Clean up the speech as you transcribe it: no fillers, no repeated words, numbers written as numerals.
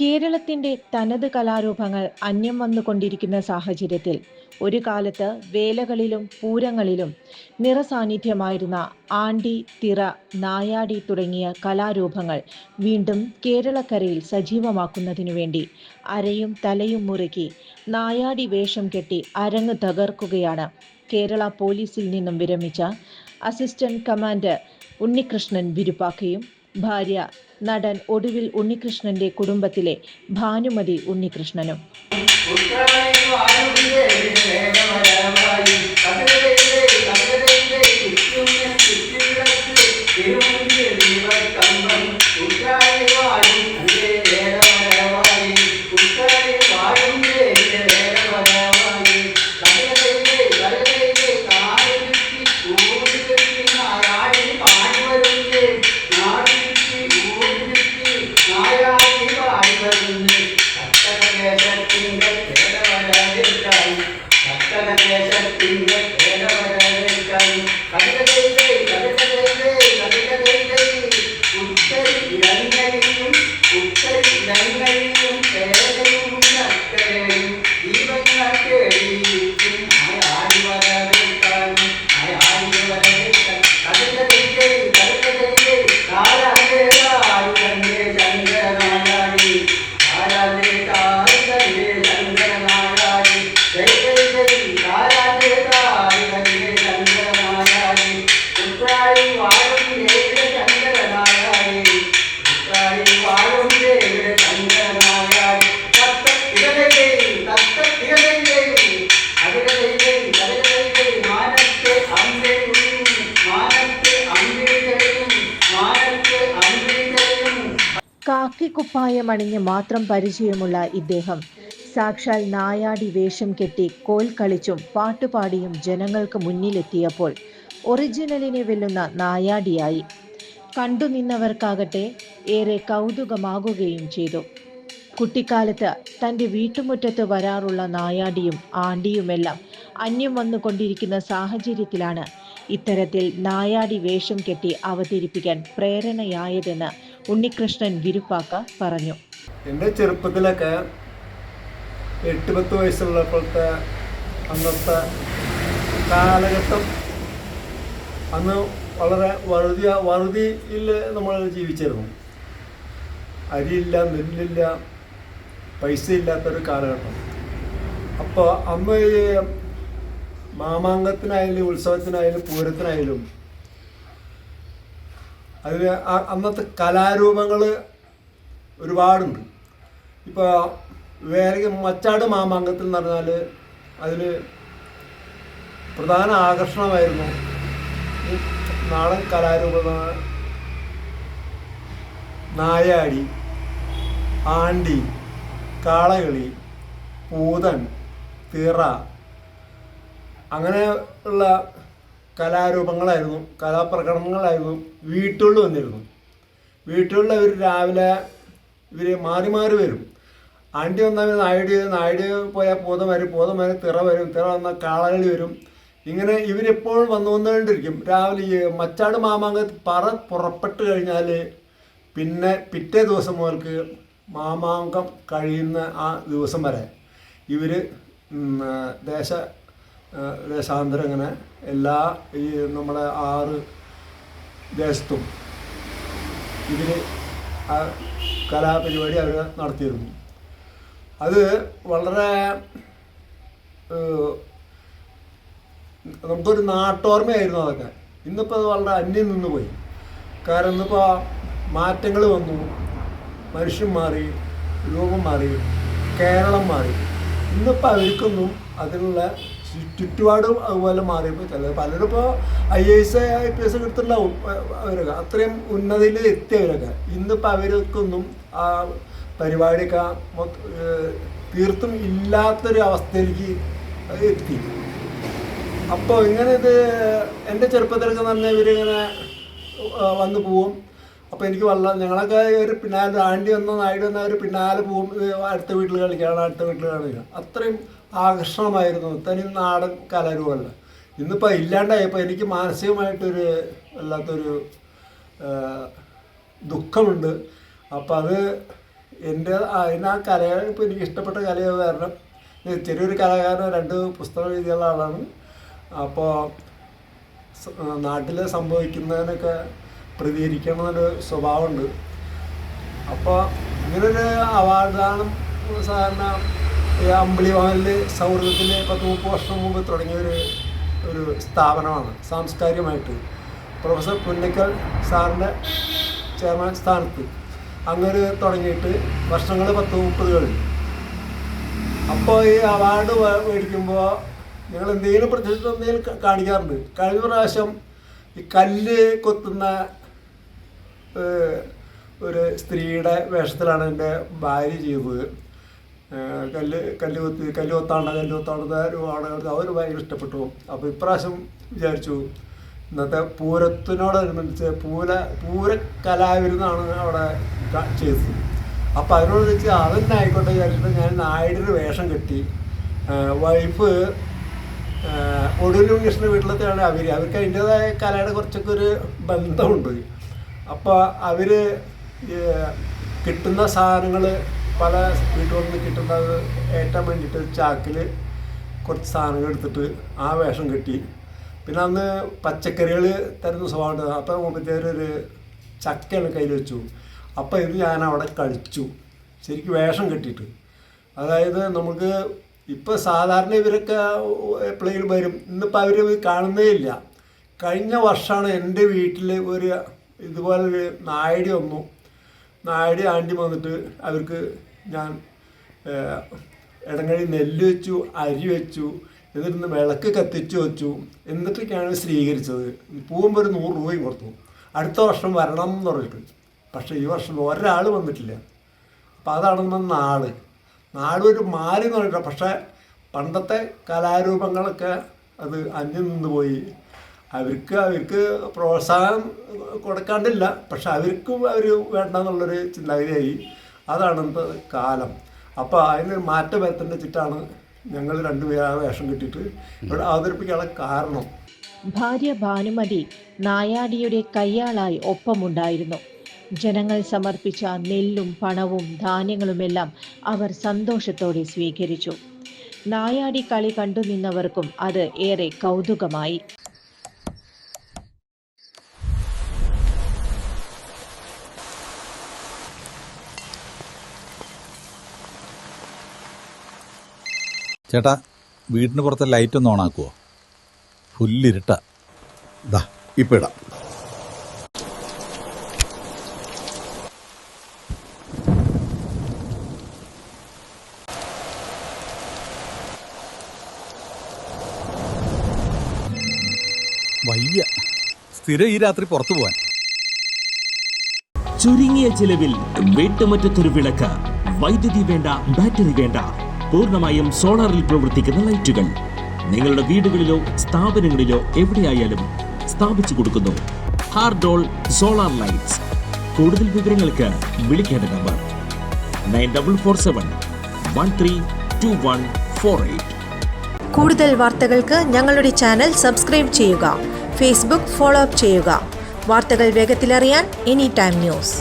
കേരളത്തിന്റെ തനത് കലാരൂപങ്ങൾ അന്യം വന്നുകൊണ്ടിരിക്കുന്ന സാഹചര്യത്തിൽ ഒരു കാലത്ത് വേലകളിലും പൂരങ്ങളിലും നിറസാന്നിധ്യമായിരുന്ന ആണ്ടി, തിറ, നായാടി തുടങ്ങിയ കലാരൂപങ്ങൾ വീണ്ടും കേരളക്കരയിൽ സജീവമാക്കുന്നതിനു വേണ്ടി അരയും തലയും മുറുക്കി നായാടി വേഷം കെട്ടി അരങ്ങ് തകർക്കുകയാണ് കേരള പോലീസിൽ നിന്നും വിരമിച്ച അസിസ്റ്റന്റ് കമാൻഡർ ഉണ്ണികൃഷ്ണൻ വിരുപ്പാക്കയും ഭാര്യ നടൻ ഒടുവിൽ ഉണ്ണികൃഷ്ണന്റെ കുടുംബത്തിലെ ഭാനുമതി ഉണ്ണികൃഷ്ണനും. കാക്കിക്കുപ്പായമണിഞ്ഞ് മാത്രം പരിചയമുള്ള ഇദ്ദേഹം സാക്ഷാൽ നായാടി വേഷം കെട്ടി കോൽ കളിച്ചും പാട്ടുപാടിയും ജനങ്ങൾക്ക് മുന്നിലെത്തിയപ്പോൾ ഒറിജിനലിനെ വെല്ലുന്ന നായാടിയായി. കണ്ടുനിന്നവർക്കാകട്ടെ ഏറെ കൗതുകമാകുകയും ചെയ്തു. കുട്ടിക്കാലത്ത് തൻ്റെ വീട്ടുമുറ്റത്ത് വരാറുള്ള നായാടിയും ആണ്ടിയുമെല്ലാം അന്യം വന്നുകൊണ്ടിരിക്കുന്ന സാഹചര്യത്തിലാണ് ഇത്തരത്തിൽ നായാടി വേഷം കെട്ടി അവതരിപ്പിക്കാൻ പ്രേരണയായതെന്ന് ഉണ്ണികൃഷ്ണൻ വിരുപ്പാക്ക പറഞ്ഞു. എൻ്റെ ചെറുപ്പത്തിലൊക്കെ 8-10 വയസ്സുള്ളപ്പോഴത്തെ അന്നത്തെ കാലഘട്ടം അന്ന് വളരെ വറുതിയിൽ നമ്മൾ ജീവിച്ചിരുന്നു. അരിയില്ല, നെല്ലില്ല, പൈസ ഇല്ലാത്തൊരു കാലഘട്ടം. അപ്പോൾ അന്ന് ഈ മാമാങ്കത്തിനായാലും ഉത്സവത്തിനായാലും പൂരത്തിനായാലും അതിൽ അന്നത്തെ കലാരൂപങ്ങൾ ഒരുപാടുണ്ട്. ഇപ്പോൾ വേറെ മച്ചാട് മാമാങ്കത്തിൽ എന്ന് പറഞ്ഞാൽ അതിൽ പ്രധാന ആകർഷണമായിരുന്നു നാടൻ കലാരൂപമായ നായാടി, ആണ്ടി, കാളകളി, പൂതൻ, തിറ അങ്ങനെ ഉള്ള കലാരൂപങ്ങളായിരുന്നു, കലാപ്രകടനങ്ങളായിരുന്നു വീട്ടുകളിൽ വന്നിരുന്നു. വീട്ടുകളിൽ അവർ രാവിലെ മാറി മാറി വരും. ആണ്ടി വന്നാൽ നായിഡ് പോയാൽ പൂതം വരും, തിറ വരും, തിറ വന്നാൽ കാളകളി വരും. ഇങ്ങനെ ഇവരെപ്പോഴും വന്നുകൊണ്ടിരിക്കും. രാവിലെ ഈ മച്ചാട് മാമാങ്കത്തിൽ പുറപ്പെട്ട് കഴിഞ്ഞാൽ പിന്നെ പിറ്റേ ദിവസം മുതൽക്ക് മാമാങ്കം കഴിയുന്ന ആ ദിവസം വരെ ഇവർ ദേശാന്തരം ഇങ്ങനെ എല്ലാ ഈ നമ്മുടെ 6 ദേശത്തും ഇതിൽ ആ കലാപരിപാടി അവർ നടത്തിയിരുന്നു. അത് വളരെ നമുക്കൊരു നാട്ടോർമ്മയായിരുന്നു അതൊക്കെ. ഇന്നിപ്പോൾ അത് വളരെ അന്യം നിന്ന് പോയി. കാരണം ഇന്നിപ്പോൾ മാറ്റങ്ങൾ വന്നു, മനുഷ്യൻ മാറി, രൂപം മാറി, കേരളം മാറി. ഇന്നിപ്പോൾ അവർക്കൊന്നും അതിനുള്ള ചുറ്റുപാടും അതുപോലെ മാറിയപ്പോൾ പലരും ഇപ്പോൾ IAS IPS എടുത്തിട്ടുണ്ടാവും അവരൊക്കെ, അത്രയും ഉന്നതിയിൽ എത്തിയവരൊക്കെ. ഇന്നിപ്പോൾ അവർക്കൊന്നും ആ പരിപാടിയൊക്കെ തീർത്തും ഇല്ലാത്തൊരു അവസ്ഥയിലേക്ക് എത്തി. അപ്പോൾ ഇങ്ങനെ ഇത് എൻ്റെ ചെറുപ്പത്തിലൊക്കെ പറഞ്ഞാൽ ഇവരിങ്ങനെ വന്നു പോവും. അപ്പോൾ എനിക്ക് ഞങ്ങളൊക്കെ ഒരു പിന്നാലെ ആണ്ടി വന്നോ നായിഡ് വന്നാൽ അവർ പിന്നാലെ പോവും, അടുത്ത വീട്ടിൽ കളിക്കുക. അത്രയും ആകർഷണമായിരുന്നു തനി നാടൻ കലാരൂപമല്ല. ഇന്നിപ്പോൾ ഇല്ലാണ്ടായപ്പോൾ എനിക്ക് മാനസികമായിട്ടൊരു വല്ലാത്തൊരു ദുഃഖമുണ്ട്. അപ്പോൾ അത് അതിന് ആ കലയെ ഇപ്പോൾ എനിക്ക് ഇഷ്ടപ്പെട്ട കലയത് കാരണം ചെറിയൊരു കലാകാരൻ 2 പുസ്തകം എഴുതിയുള്ള ആളാണ്. അപ്പോൾ നാട്ടിൽ സംഭവിക്കുന്നതിനൊക്കെ പ്രതികരിക്കണമെന്നൊരു സ്വഭാവമുണ്ട്. അപ്പോൾ ഇങ്ങനൊരു അവാർഡാണ് സാധാരണ ഈ അമ്പിളിവാലിൽ സൗഹൃദത്തിൽ 10-30 വർഷം മുമ്പ് തുടങ്ങിയ ഒരു സ്ഥാപനമാണ് സാംസ്കാരികമായിട്ട്. പ്രൊഫസർ പുന്നക്കൽ സാറിൻ്റെ ചെയർമാൻ സ്ഥാനത്ത് അങ്ങനെ തുടങ്ങിയിട്ട് വർഷങ്ങൾ 10-30 കഴിഞ്ഞു. അപ്പോൾ ഈ അവാർഡ് മേടിക്കുമ്പോൾ ഞങ്ങൾ എന്തെങ്കിലും പ്രത്യേകിച്ച് എന്തെങ്കിലും കാണിക്കാറുണ്ട്. കഴിഞ്ഞ പ്രാവശ്യം ഈ കല്ല് കൊത്തുന്ന ഒരു സ്ത്രീയുടെ വേഷത്തിലാണ് എൻ്റെ ഭാര്യ ചെയ്തത്. കല്ല് കൊത്താണ്ട രൂപമാണ് അവർ ഭയങ്കര ഇഷ്ടപ്പെട്ടു. അപ്പോൾ ഇപ്രാവശ്യം വിചാരിച്ചു ഇന്നത്തെ പൂരത്തിനോടനുബന്ധിച്ച് പൂരകലാവിരുന്നാണ് അവിടെ ചെയ്തത്. അപ്പോൾ അതിനോട് വെച്ച് അതന്നെ ആയിക്കോട്ടെ വിചാരിച്ചിട്ട് ഞാൻ നായരുടെ വേഷം കെട്ടി. വൈഫ് ഒടുവിലുണ്ണികൃഷ്ണൻ്റെ വീട്ടിലത്തെയാണ് അവർക്ക് അതിൻ്റേതായ കലയുടെ കുറച്ചൊക്കെ ഒരു ബന്ധമുണ്ട്. അപ്പോൾ അവർ കിട്ടുന്ന സാധനങ്ങൾ പല വീട്ടുകളിൽ നിന്ന് കിട്ടുന്നത് ഏറ്റാൻ വേണ്ടിയിട്ട് ചാക്കിൽ കുറച്ച് സാധനങ്ങൾ എടുത്തിട്ട് ആ വേഷം കെട്ടി. പിന്നെ അന്ന് പച്ചക്കറികൾ തരുന്ന സ്വഭാവമുണ്ട്. അപ്പോൾ മുമ്പത്തേരൊരു ചക്കയാണ് കയ്യിൽ വെച്ചു. അപ്പോൾ ഇത് ഞാൻ അവിടെ കളിച്ചു ശരിക്കും വേഷം കെട്ടിയിട്ട്. അതായത് നമുക്ക് ഇപ്പോൾ സാധാരണ ഇവരൊക്കെ എപ്പോഴെങ്കിലും വരും, ഇന്നിപ്പോൾ അവർ കാണുന്നേ ഇല്ല. കഴിഞ്ഞ വർഷമാണ് എൻ്റെ വീട്ടിൽ ഇതുപോലൊരു നായടി ആണ്ടി വന്നിട്ട് അവർക്ക് ഞാൻ ഇടങ്ങഴി നെല്ല് വെച്ചു, അരി വെച്ചു, എന്നിട്ട് വിളക്ക് കത്തിച്ചു വെച്ചു. എന്നിട്ടൊക്കെയാണ് സ്വീകരിച്ചത്. പോകുമ്പോൾ ഒരു 100 രൂപയും കൊടുത്തു. അടുത്ത വർഷം വരണം എന്ന് പറഞ്ഞിട്ട്. പക്ഷേ ഈ വർഷം ഒരാൾ വന്നിട്ടില്ല. അപ്പം അതാണ് നാട് ഒരു മാറി എന്ന് പറഞ്ഞിട്ട്. പക്ഷേ പണ്ടത്തെ കലാരൂപങ്ങളൊക്കെ അത് അന്യം നിന്ന് പോയി. അവർക്ക് പ്രോത്സാഹനം കൊടുക്കാണ്ടില്ല, പക്ഷെ അവർക്കും വേണ്ടെന്നുള്ളൊരു ചിന്താഗതിയായി. അതാണ് ഇന്നത്തെ കാലം. അപ്പോൾ അതിന് മാറ്റം വരുത്തേണ്ടിച്ചിട്ടാണ് ഞങ്ങൾ 2 പേര് ആ വേഷം കിട്ടിയിട്ട് ഇവിടെ അവതരിപ്പിക്കാനുള്ള കാരണം. ഭാര്യ ഭാനുമതി നായാടിയുടെ കയ്യാളായി ഒപ്പമുണ്ടായിരുന്നു. ജനങ്ങൾ സമർപ്പിച്ച നെല്ലും പണവും ധാന്യങ്ങളുമെല്ലാം അവർ സന്തോഷത്തോടെ സ്വീകരിച്ചു. നായാടി കളി കണ്ടുനിന്നവർക്കും അത് ഏറെ കൗതുകമായി. ചേട്ടാ, വീടിന് പുറത്തെ ലൈറ്റ് ഒന്ന് ഓണാക്കുവോ? ഫുല്ലിരുട്ട. ഇപ്പം ഇടാം. വയ്യ, സ്ഥിരം ഈ രാത്രി പുറത്തു പോവാൻ. ചുരുങ്ങിയ ചിലവിൽ വീട്ടുമുറ്റത്തൊരു വിളക്ക്, വൈദ്യുതി വേണ്ട, ബാറ്ററി വേണ്ട, പൂർണ്ണമായും സോളാറിൽ പ്രവർത്തിക്കുന്ന ലൈറ്റുകൾ നിങ്ങളുടെ വീടുകളിലോ സ്ഥാപനങ്ങളിലോ എവിടെയായാലും സ്ഥാപിച്ചു കൊടുക്കുന്നു. ഹാർഡോൾ സോളാർ ലൈറ്റ്സ്. കൂടുതൽ വിവരങ്ങൾക്ക് വിളിക്കേണ്ട നമ്പർ 9447132148. കൂടുതൽ വാർത്തകൾക്ക് ഞങ്ങളുടെ ചാനൽ സബ്സ്ക്രൈബ് ചെയ്യുക. ഫേസ്ബുക്ക് ഫോളോ അപ്പ് ചെയ്യുക. വാർത്തകൾ വേഗത്തിലറിയാൻ എനി ടൈം ന്യൂസ്.